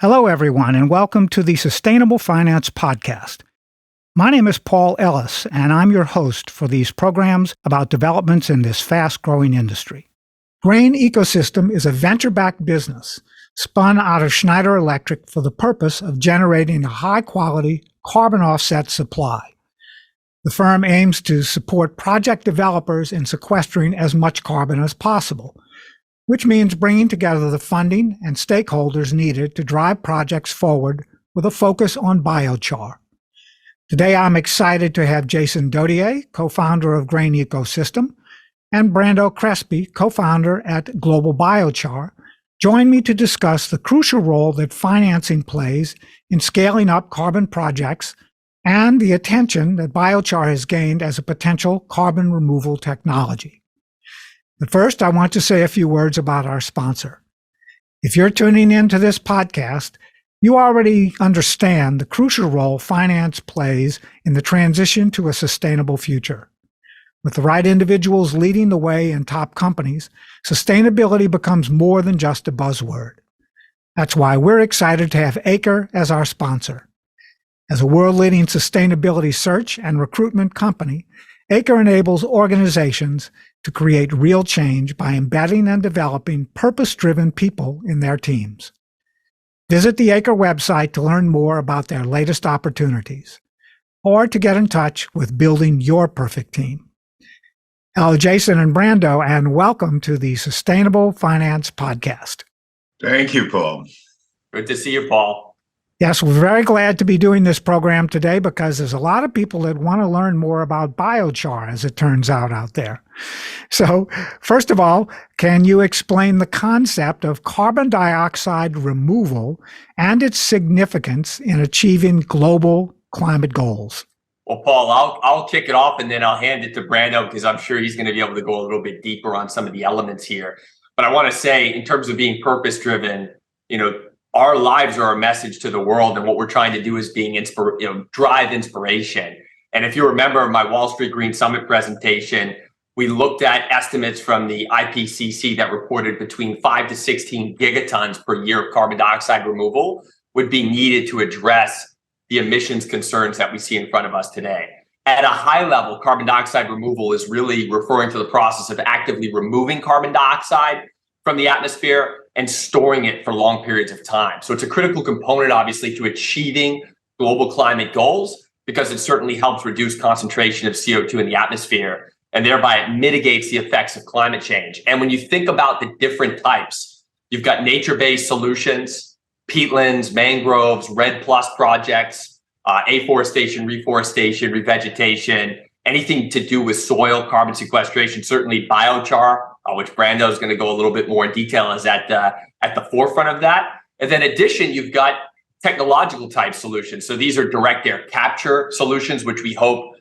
Hello, everyone, and welcome to the Sustainable Finance Podcast. My name is Paul Ellis, and I'm your host for these programs about developments in this fast-growing industry. Grain Ecosystem is a venture-backed business spun out of Schneider Electric for the purpose of generating a high-quality carbon offset supply. The firm aims to support project developers in sequestering as much carbon as possible, which means bringing together the funding and stakeholders needed to drive projects forward with a focus on biochar. Today, I'm excited to have Jason Dodier, co-founder of Grain Ecosystem, and Brando Crespi, co-founder at Global Biochar, join me to discuss the crucial role that financing plays in scaling up carbon projects and the attention that biochar has gained as a potential carbon removal technology. But first, I want to say a few words about our sponsor. If you're tuning into this podcast, you already understand the crucial role finance plays in the transition to a sustainable future. With the right individuals leading the way in top companies, sustainability becomes more than just a buzzword. That's why we're excited to have Acre as our sponsor. As a world-leading sustainability search and recruitment company, Acre enables organizations to create real change by embedding and developing purpose-driven people in their teams. Visit the Acre website to learn more about their latest opportunities, or to get in touch with building your perfect team. Hello, Jason and Brando, and welcome to the Sustainable Finance Podcast. Thank you, Paul. Good to see you, Paul. Yes, we're very glad to be doing this program today because there's a lot of people that want to learn more about biochar, as it turns out there. So, first of all, can you explain the concept of carbon dioxide removal and its significance in achieving global climate goals? Well, Paul, I'll kick it off and then I'll hand it to Brando because I'm sure he's going to be able to go a little bit deeper on some of the elements here. But I want to say, in terms of being purpose-driven, our lives are a message to the world, and what we're trying to do is drive inspiration. And if you remember my Wall Street Green Summit presentation, we looked at estimates from the IPCC that reported between 5 to 16 gigatons per year of carbon dioxide removal would be needed to address the emissions concerns that we see in front of us today. At a high level, carbon dioxide removal is really referring to the process of actively removing carbon dioxide from the atmosphere and storing it for long periods of time. So it's a critical component, obviously, to achieving global climate goals because it certainly helps reduce concentration of CO2 in the atmosphere, and thereby it mitigates the effects of climate change. And when you think about the different types, you've got nature-based solutions, peatlands, mangroves, REDD+ projects, afforestation, reforestation, revegetation, anything to do with soil carbon sequestration, certainly biochar, which Brando is going to go a little bit more in detail, is at the forefront of that. And then in addition, you've got technological type solutions. So these are direct air capture solutions, which we hope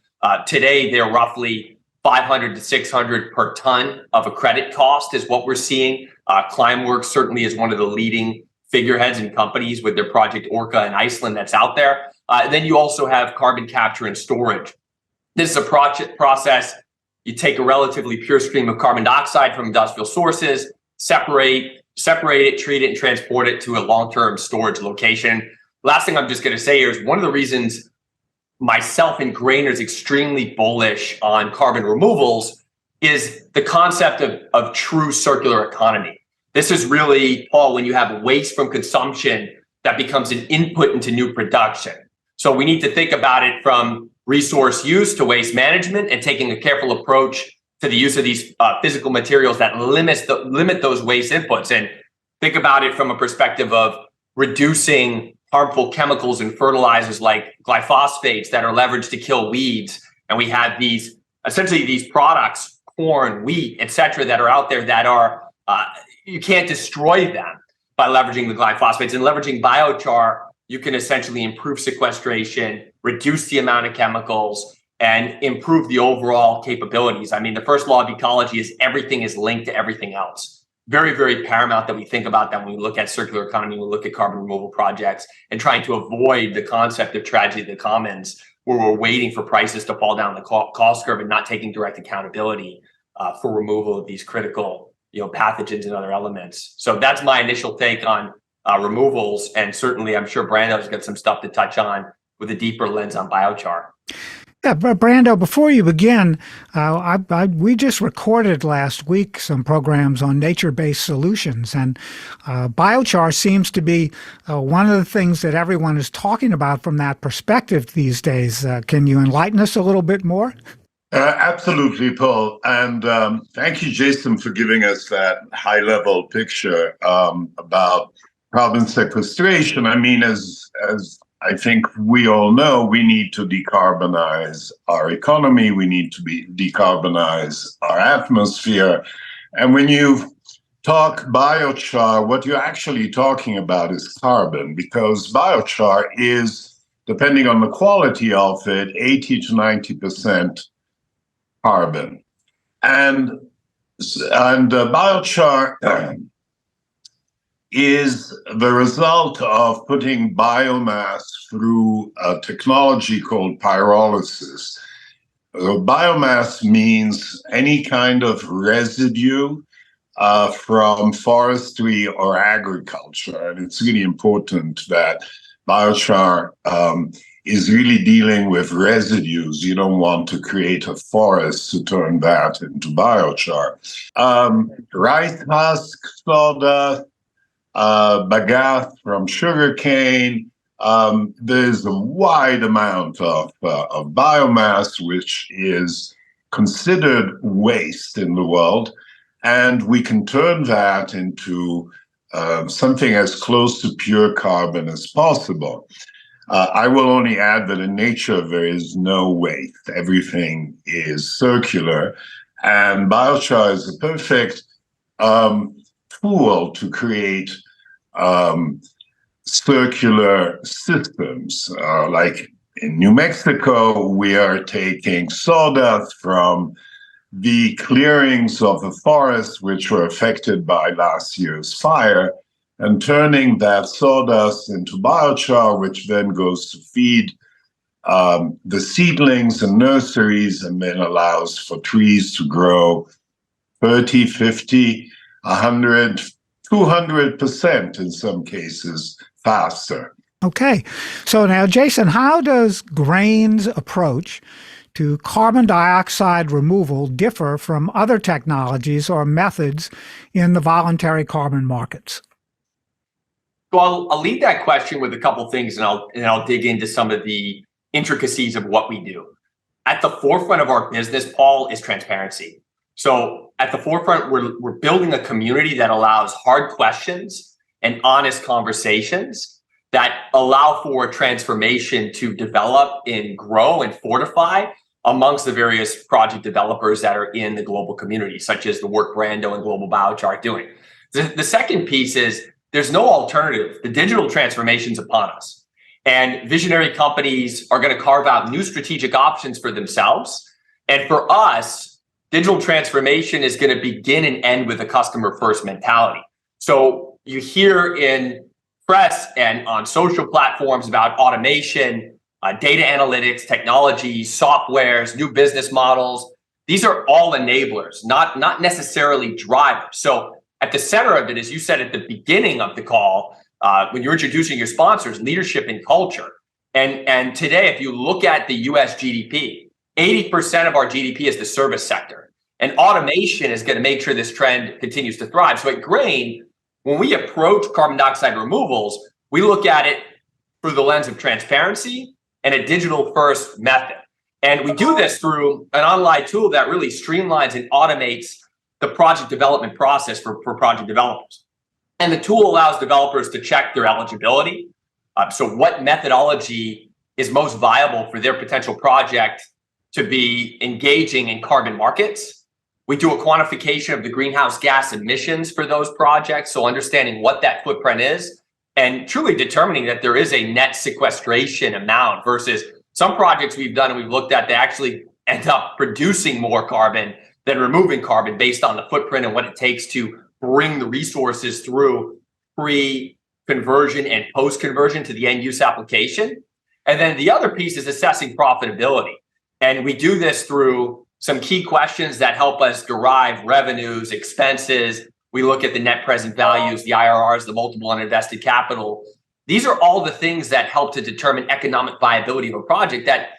today they're roughly 500 to 600 per ton of a credit cost is what we're seeing. Climeworks certainly is one of the leading figureheads and companies with their project Orca in Iceland that's out there. Then you also have carbon capture and storage. This is a process. You take a relatively pure stream of carbon dioxide from industrial sources, separate it, treat it, and transport it to a long-term storage location. Last thing I'm just going to say here is one of the reasons myself and Grain is extremely bullish on carbon removals is the concept of true circular economy. This is really, Paul, when you have waste from consumption that becomes an input into new production. So we need to think about it from resource use to waste management and taking a careful approach to the use of these physical materials that limit those waste inputs. And think about it from a perspective of reducing harmful chemicals and fertilizers like glyphosates that are leveraged to kill weeds. And we have these products, corn, wheat, etc., that are out there that are, you can't destroy them by leveraging the glyphosates. And leveraging biochar, you can essentially improve sequestration, reduce the amount of chemicals, and improve the overall capabilities. I mean, the first law of ecology is everything is linked to everything else. Very, very paramount that we think about that when we look at circular economy, we look at carbon removal projects and trying to avoid the concept of tragedy of the commons, where we're waiting for prices to fall down the cost curve and not taking direct accountability for removal of these critical pathogens and other elements. So that's my initial take on removals. And certainly, I'm sure Brando's got some stuff to touch on with a deeper lens on biochar. Yeah, but Brando, before you begin, we just recorded last week some programs on nature-based solutions, and biochar seems to be one of the things that everyone is talking about from that perspective these days. Can you enlighten us a little bit more? Absolutely, Paul. And thank you, Jason, for giving us that high-level picture about carbon sequestration. I mean, as I think we all know, we need to decarbonize our economy. We need to decarbonize our atmosphere. And when you talk biochar, what you're actually talking about is carbon, because biochar is, depending on the quality of it, 80 to 90% carbon. And biochar is the result of putting biomass through a technology called pyrolysis. Biomass means any kind of residue from forestry or agriculture. And it's really important that biochar is really dealing with residues. You don't want to create a forest to turn that into biochar. Rice husk, sawdust, bagasse from sugarcane. There's a wide amount of biomass which is considered waste in the world, and we can turn that into something as close to pure carbon as possible. I will only add that in nature there is no waste. Everything is circular, and biochar is a perfect tool to create circular systems. Like in New Mexico, we are taking sawdust from the clearings of the forests which were affected by last year's fire and turning that sawdust into biochar, which then goes to feed the seedlings and nurseries and then allows for trees to grow 30, 50, 100, 200% in some cases faster. Okay. So now, Jason, how does Grain's approach to carbon dioxide removal differ from other technologies or methods in the voluntary carbon markets? Well, I'll lead that question with a couple things, and I'll dig into some of the intricacies of what we do. At the forefront of our business, Paul, is transparency. So at the forefront, we're building a community that allows hard questions and honest conversations that allow for transformation to develop and grow and fortify amongst the various project developers that are in the global community, such as the work Brando and Global Biochar are doing. The second piece is there's no alternative. The digital transformation's upon us. And visionary companies are going to carve out new strategic options for themselves. And for us, digital transformation is going to begin and end with a customer first mentality. So you hear in press and on social platforms about automation, data analytics, technology, softwares, new business models. These are all enablers, not necessarily drivers. So at the center of it, as you said at the beginning of the call, when you're introducing your sponsors, leadership and culture. And today, if you look at the US GDP, 80% of our GDP is the service sector. And automation is going to make sure this trend continues to thrive. So at Grain, when we approach carbon dioxide removals, we look at it through the lens of transparency and a digital first method. And we do this through an online tool that really streamlines and automates the project development process for project developers. And the tool allows developers to check their eligibility. So what methodology is most viable for their potential project to be engaging in carbon markets. We do a quantification of the greenhouse gas emissions for those projects. So understanding what that footprint is and truly determining that there is a net sequestration amount versus some projects we've done and we've looked at, they actually end up producing more carbon than removing carbon based on the footprint and what it takes to bring the resources through pre-conversion and post-conversion to the end use application. And then the other piece is assessing profitability. And we do this through some key questions that help us derive revenues, expenses, We look at the net present values, the IRRs, the multiple on invested capital. These are all the things that help to determine economic viability of a project that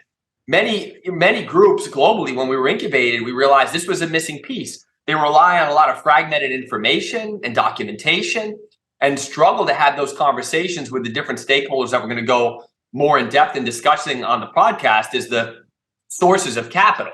many groups globally, when we were incubated, we realized this was a missing piece. They rely on a lot of fragmented information and documentation and struggle to have those conversations with the different stakeholders that we're going to go more in depth in discussing on the podcast is the sources of capital.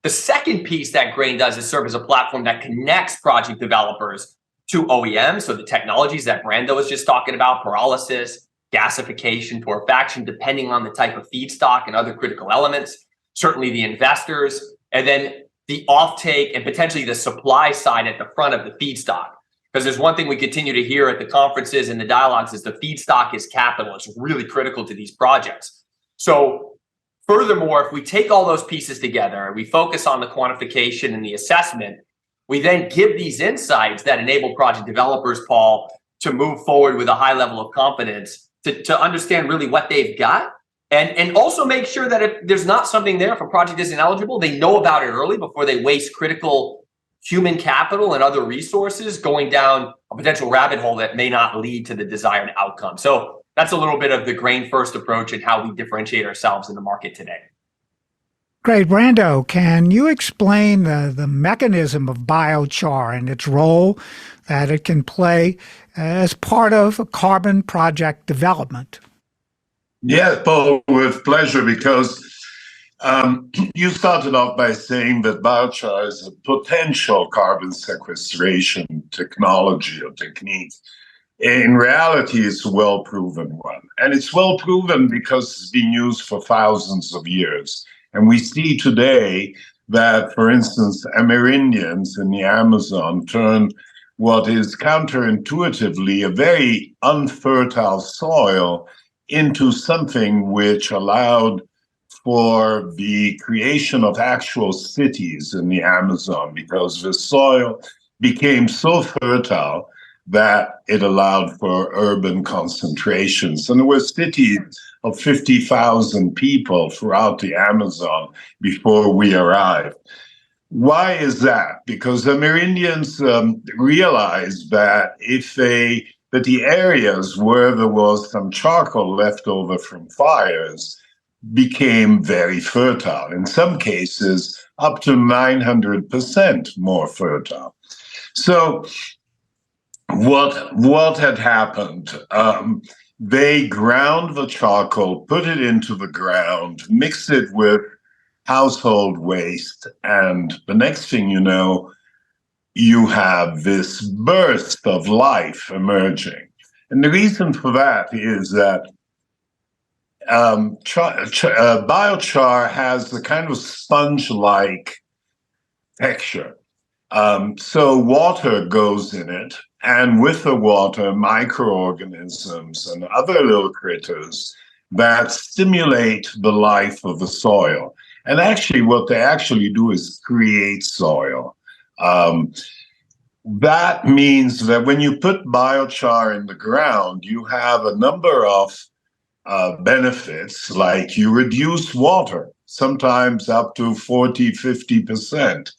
The second piece that Grain does is serve as a platform that connects project developers to OEMs. So the technologies that Brando was just talking about, pyrolysis, gasification, torrefaction, depending on the type of feedstock and other critical elements, certainly the investors, and then the offtake and potentially the supply side at the front of the feedstock. Because there's one thing we continue to hear at the conferences and the dialogues is the feedstock is capital. It's really critical to these projects. So furthermore, if we take all those pieces together, we focus on the quantification and the assessment, we then give these insights that enable project developers, Paul, to move forward with a high level of confidence to understand really what they've got. And also make sure that if there's not something there, if a project isn't eligible, they know about it early before they waste critical human capital and other resources going down a potential rabbit hole that may not lead to the desired outcome. So that's a little bit of the grain first approach and how we differentiate ourselves in the market today. Great. Brando, can you explain the mechanism of biochar and its role that it can play as part of a carbon project development? Yes, Paul, with pleasure, because you started off by saying that biochar is a potential carbon sequestration technology or technique. In reality, it's a well-proven one. And it's well-proven because it's been used for thousands of years. And we see today that, for instance, Amerindians in the Amazon turned what is counterintuitively a very unfertile soil into something which allowed for the creation of actual cities in the Amazon, because the soil became so fertile that it allowed for urban concentrations. And there were cities of 50,000 people throughout the Amazon before we arrived. Why is that? Because the Amerindians realized that that the areas where there was some charcoal left over from fires became very fertile. In some cases, up to 900% more fertile. So what had happened? They ground the charcoal, put it into the ground, mixed it with household waste, and the next thing you know, you have this burst of life emerging. And the reason for that is that biochar has the kind of sponge-like texture. So water goes in it, and with the water, microorganisms and other little critters that stimulate the life of the soil. And actually, what they actually do is create soil. That means that when you put biochar in the ground, you have a number of benefits, like you reduce water, sometimes up to 40, 50%.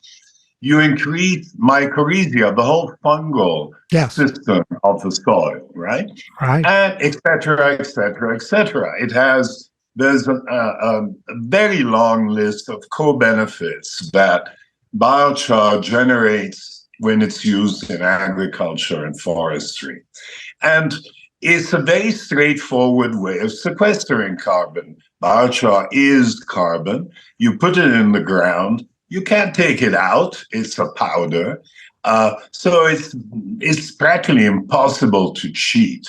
You increase mycorrhizia, the whole fungal system of the soil, right? Right. And et cetera, et cetera, et cetera. There's a very long list of co-benefits that biochar generates when it's used in agriculture and forestry. And it's a very straightforward way of sequestering carbon. Biochar is carbon. You put it in the ground. You can't take it out. It's a powder. So it's practically impossible to cheat.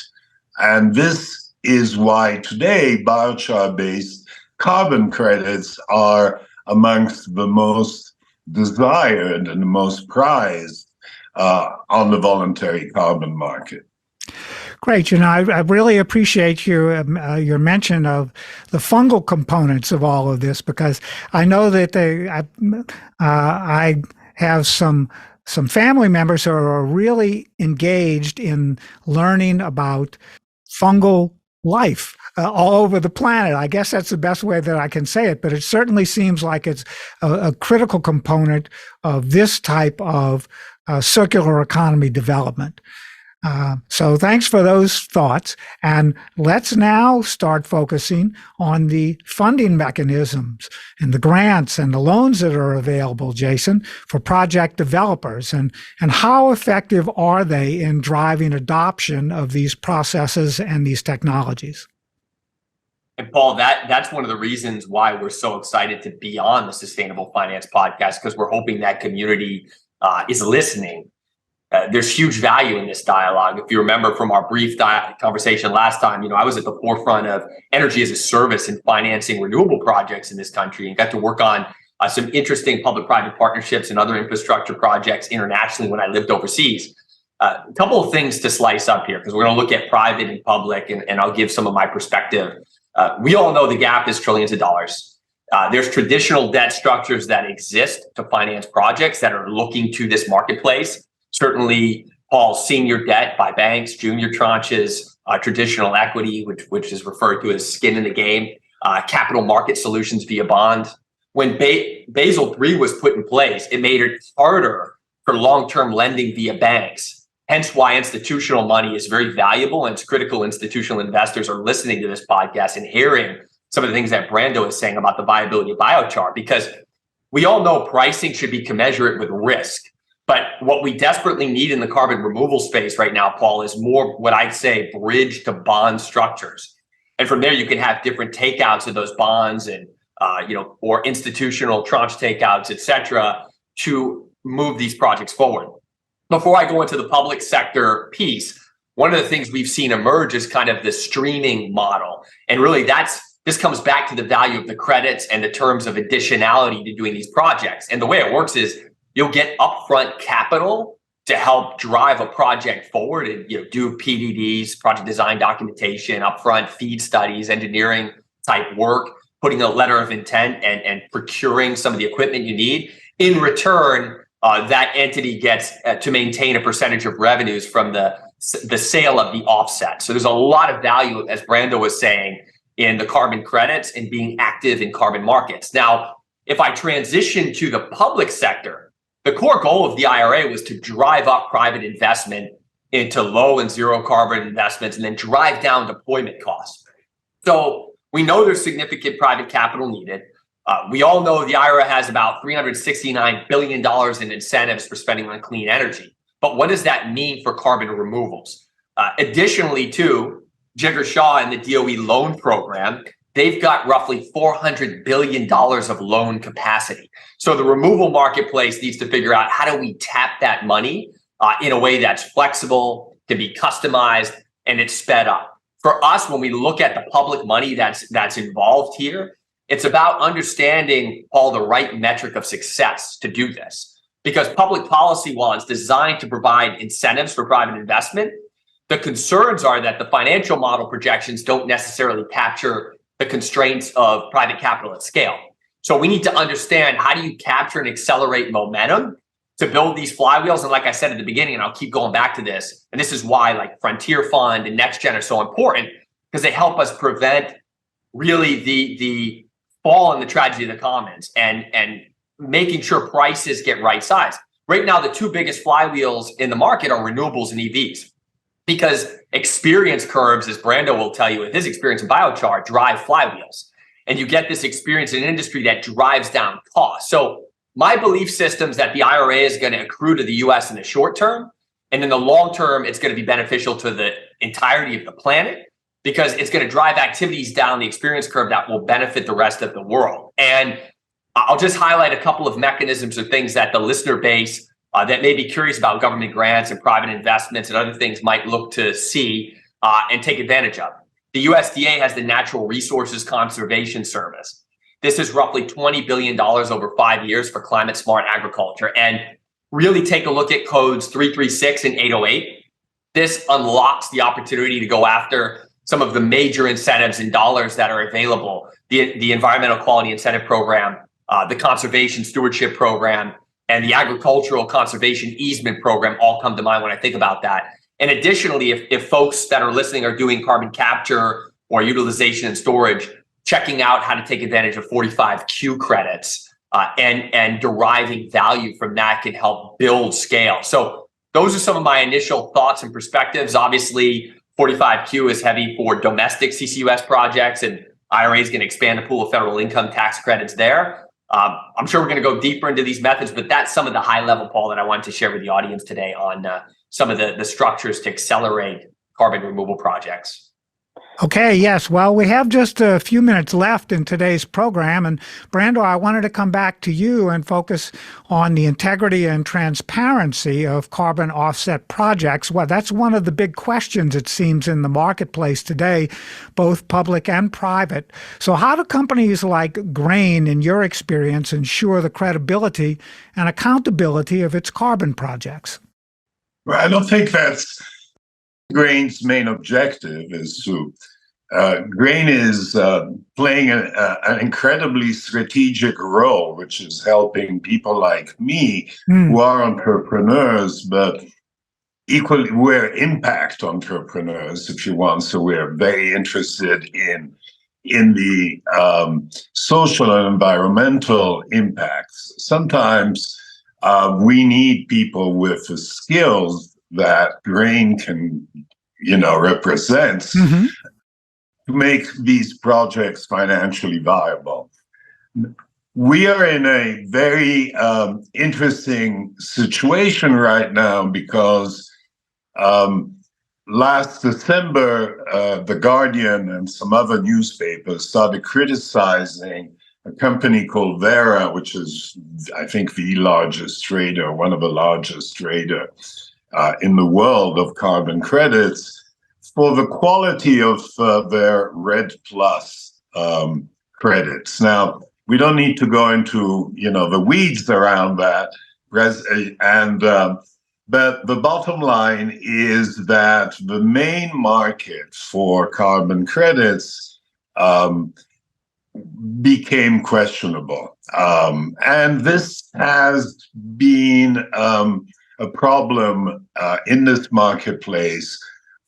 And this is why today biochar-based carbon credits are amongst the most desired and the most prized on the voluntary carbon market. Great. I really appreciate your mention of the fungal components of all of this, because I know that I have some family members who are really engaged in learning about fungal life all over the planet. I guess that's the best way that I can say it, but it certainly seems like it's a critical component of this type of circular economy development. So thanks for those thoughts. And let's now start focusing on the funding mechanisms and the grants and the loans that are available, Jason, for project developers. And how effective are they in driving adoption of these processes and these technologies? And Paul, that's one of the reasons why we're so excited to be on the Sustainable Finance Podcast, because we're hoping that community is listening. There's huge value in this dialogue. If you remember from our brief conversation last time, I was at the forefront of energy as a service and financing renewable projects in this country, and got to work on some interesting public-private partnerships and other infrastructure projects internationally when I lived overseas. A couple of things to slice up here, because we're going to look at private and public, and I'll give some of my perspective. We all know the gap is trillions of dollars. There's traditional debt structures that exist to finance projects that are looking to this marketplace. Certainly, Paul, senior debt by banks, junior tranches, traditional equity, which is referred to as skin in the game, capital market solutions via bond. When Basel III was put in place, it made it harder for long-term lending via banks. Hence why institutional money is very valuable, and it's critical institutional investors are listening to this podcast and hearing some of the things that Brando is saying about the viability of biochar, because we all know pricing should be commensurate with risk. But what we desperately need in the carbon removal space right now, Paul, is more what I'd say bridge to bond structures. And from there, you can have different takeouts of those bonds and, or institutional tranche takeouts, et cetera, to move these projects forward. Before I go into the public sector piece, one of the things we've seen emerge is kind of the streaming model. And really this comes back to the value of the credits and the terms of additionality to doing these projects. And the way it works is you'll get upfront capital to help drive a project forward and do PDDs, project design documentation, upfront feed studies, engineering type work, putting a letter of intent and procuring some of the equipment you need. In return, that entity gets to maintain a percentage of revenues from the sale of the offset. So there's a lot of value, as Brando was saying, in the carbon credits and being active in carbon markets. Now, if I transition to the public sector, the core goal of the IRA was to drive up private investment into low and zero carbon investments and then drive down deployment costs. So we know there's significant private capital needed. We all know the IRA has about $369 billion in incentives for spending on clean energy. But what does that mean for carbon removals? Additionally, too, Jigar Shah and the DOE loan program, they've got roughly $400 billion of loan capacity. So the removal marketplace needs to figure out, how do we tap that money in a way that's flexible, can be customized, and it's sped up. For us, when we look at the public money that's involved here, it's about understanding, Paul, the right metric of success to do this. Because public policy, while it's designed to provide incentives for private investment, the concerns are that the financial model projections don't necessarily capture the constraints of private capital at scale. So we need to understand, how do you capture and accelerate momentum to build these flywheels? And like I said at the beginning, and I'll keep going back to this, and this is why like Frontier Fund and NextGen are so important, because they help us prevent really the fall in the tragedy of the commons and making sure prices get right sized. Right now, the two biggest flywheels in the market are renewables and EVs, because experience curves, as Brando will tell you with his experience in biochar, drive flywheels. And you get this experience in an industry that drives down costs. So my belief system is that the IRA is going to accrue to the US in the short term. And in the long term, it's going to be beneficial to the entirety of the planet, because it's going to drive activities down the experience curve that will benefit the rest of the world. And I'll just highlight a couple of mechanisms or things that the listener base that may be curious about government grants and private investments and other things might look to see and take advantage of. The USDA has the Natural Resources Conservation Service. This is roughly $20 billion over 5 years for climate smart agriculture. And really take a look at codes 336 and 808. This unlocks the opportunity to go after some of the major incentives and dollars that are available. The Environmental Quality Incentive Program, the Conservation Stewardship Program, and the Agricultural Conservation Easement Program all come to mind when I think about that. And additionally, if folks that are listening are doing carbon capture or utilization and storage, checking out how to take advantage of 45Q credits and deriving value from that can help build scale. So those are some of my initial thoughts and perspectives. Obviously, 45Q is heavy for domestic CCUS projects, and IRA is going to expand the pool of federal income tax credits there. I'm sure we're going to go deeper into these methods, but that's some of the high level, Paul, that I wanted to share with the audience today on some of the structures to accelerate carbon removal projects. Okay, yes. Well, we have just a few minutes left in today's program. And Brando, I wanted to come back to you and focus on the integrity and transparency of carbon offset projects. Well, that's one of the big questions, it seems, in the marketplace today, both public and private. So how do companies like Grain, in your experience, ensure the credibility and accountability of its carbon projects? Well, I don't think that's Grain's main objective. Is to Grain is playing an incredibly strategic role, which is helping people like me who are entrepreneurs, but equally we're impact entrepreneurs, if you want. So we're very interested in the social and environmental impacts. Sometimes we need people with the skills that Grain can, represents to make these projects financially viable. We are in a very interesting situation right now because last December, The Guardian and some other newspapers started criticizing a company called Vera, which is, I think, the largest trader, one of the largest trader in the world of carbon credits, for the quality of their RED Plus credits. Now, we don't need to go into the weeds around that, but the bottom line is that the main market for carbon credits became questionable, and this has been a problem in this marketplace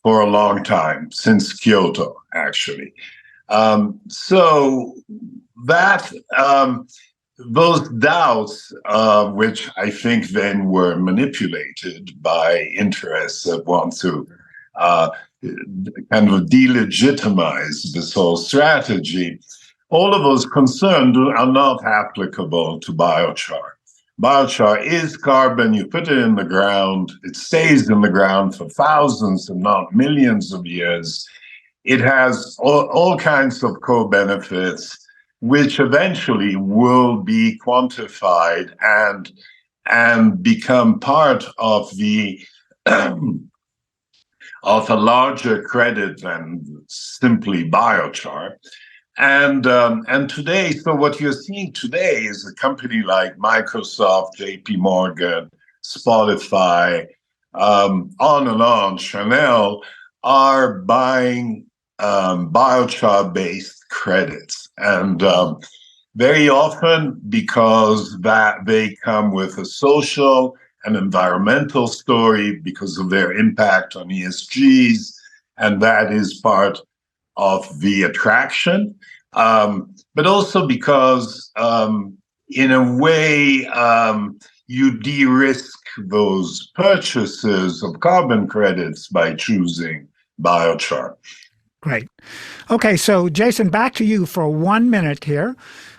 for a long time, since Kyoto, actually. So that those doubts, which I think then were manipulated by interests that want to kind of delegitimize this whole strategy, all of those concerns are not applicable to biochar. Biochar is carbon. You put it in the ground, it stays in the ground for thousands, if not millions of years. It has all kinds of co-benefits, which eventually will be quantified and become part of the of a larger credit than simply biochar. And today, so what you're seeing today is a company like Microsoft, JP Morgan, Spotify, on and on, Chanel, are buying biochar-based credits. And very often, because that they come with a social and environmental story because of their impact on ESGs, and that is part of the attraction, but also because in a way you de-risk those purchases of carbon credits by choosing biochar. Great. Okay, so Jason, back to you for 1 minute here.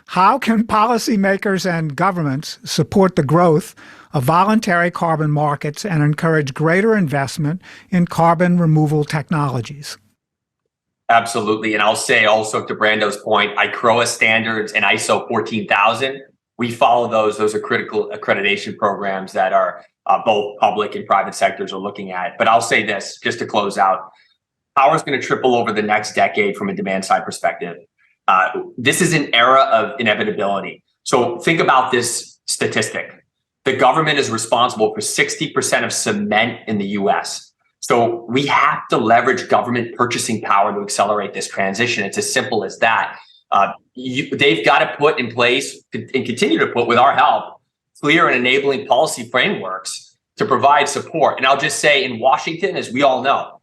How can policymakers and governments support the growth of voluntary carbon markets and encourage greater investment in carbon removal technologies? Absolutely. And I'll say also to Brando's point, ICROA standards and ISO 14000, we follow those. Those are critical accreditation programs that are both public and private sectors are looking at. But I'll say this, just to close out, power is going to triple over the next decade from a demand side perspective. This is an era of inevitability. So think about this statistic. The government is responsible for 60% of cement in the US. So we have to leverage government purchasing power to accelerate this transition. It's as simple as that. They've got to put in place and continue to put, with our help, clear and enabling policy frameworks to provide support. And I'll just say in Washington, as we all know,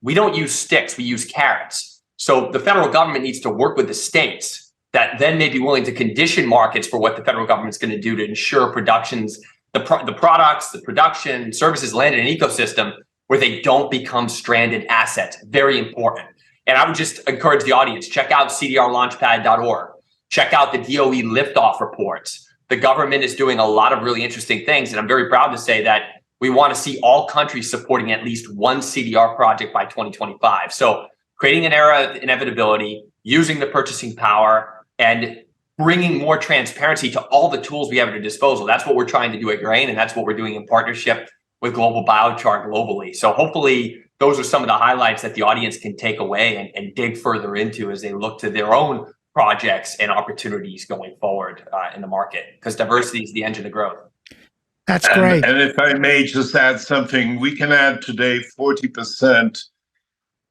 we don't use sticks, we use carrots. So the federal government needs to work with the states that then may be willing to condition markets for what the federal government's going to do to ensure the products, the production, services landed in an ecosystem where they don't become stranded assets. Very important. And I would just encourage the audience, check out cdrlaunchpad.org. Check out the DOE liftoff reports. The government is doing a lot of really interesting things. And I'm very proud to say that we want to see all countries supporting at least one CDR project by 2025. So creating an era of inevitability, using the purchasing power, and bringing more transparency to all the tools we have at our disposal. That's what we're trying to do at Grain, and that's what we're doing in partnership with Global Biochar globally. So hopefully those are some of the highlights that the audience can take away and dig further into as they look to their own projects and opportunities going forward in the market, because diversity is the engine of growth. That's great. And if I may just add something, we can add today 40%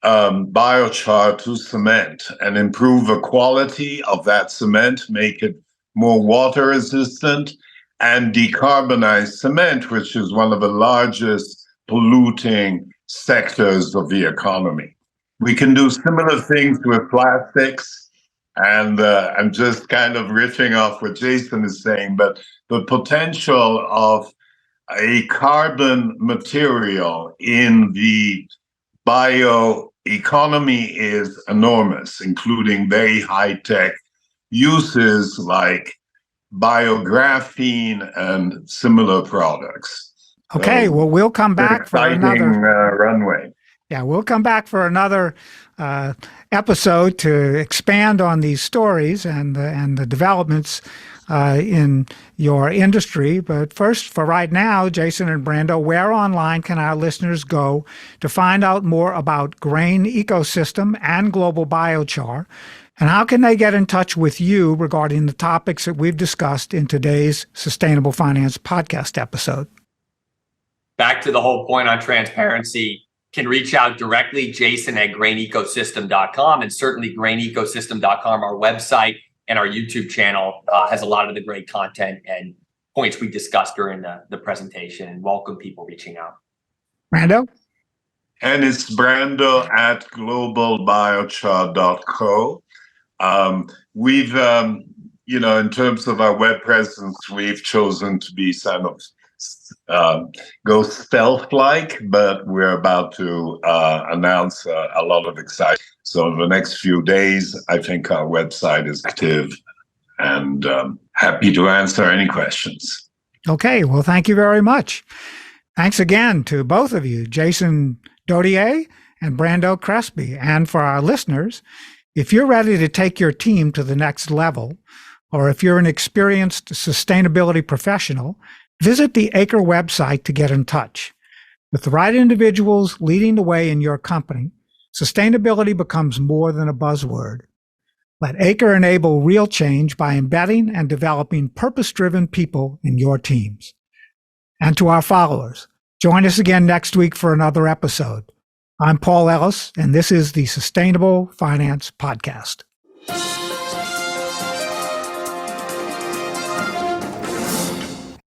biochar to cement and improve the quality of that cement, make it more water resistant, and decarbonize cement, which is one of the largest polluting sectors of the economy. We can do similar things with plastics, and I'm just kind of riffing off what Jason is saying, but the potential of a carbon material in the bioeconomy is enormous, including very high-tech uses like biographene and similar products. Okay, well, we'll come back for another runway. Yeah, we'll come back for another episode to expand on these stories and the developments in your industry. But first, for right now, Jason and Brando, where online can our listeners go to find out more about grain ecosystem and global biochar? And how can they get in touch with you regarding the topics that we've discussed in today's Sustainable Finance podcast episode? Back to the whole point on transparency, can reach out directly, Jason at grainecosystem.com, and certainly grainecosystem.com, our website and our YouTube channel has a lot of the great content and points we discussed during the presentation, and welcome people reaching out. Brando? And it's Brando at globalbiochar.co. We've, in terms of our web presence, we've chosen to be kind of go stealth-like, but we're about to announce a lot of excitement. So in the next few days, I think our website is active and happy to answer any questions. Okay, well, thank you very much. Thanks again to both of you, Jason Dodier and Brando Crespi. And for our listeners, if you're ready to take your team to the next level, or if you're an experienced sustainability professional, visit the Acre website to get in touch. With the right individuals leading the way in your company, sustainability becomes more than a buzzword. Let Acre enable real change by embedding and developing purpose-driven people in your teams. And to our followers, join us again next week for another episode. I'm Paul Ellis, and this is the Sustainable Finance Podcast.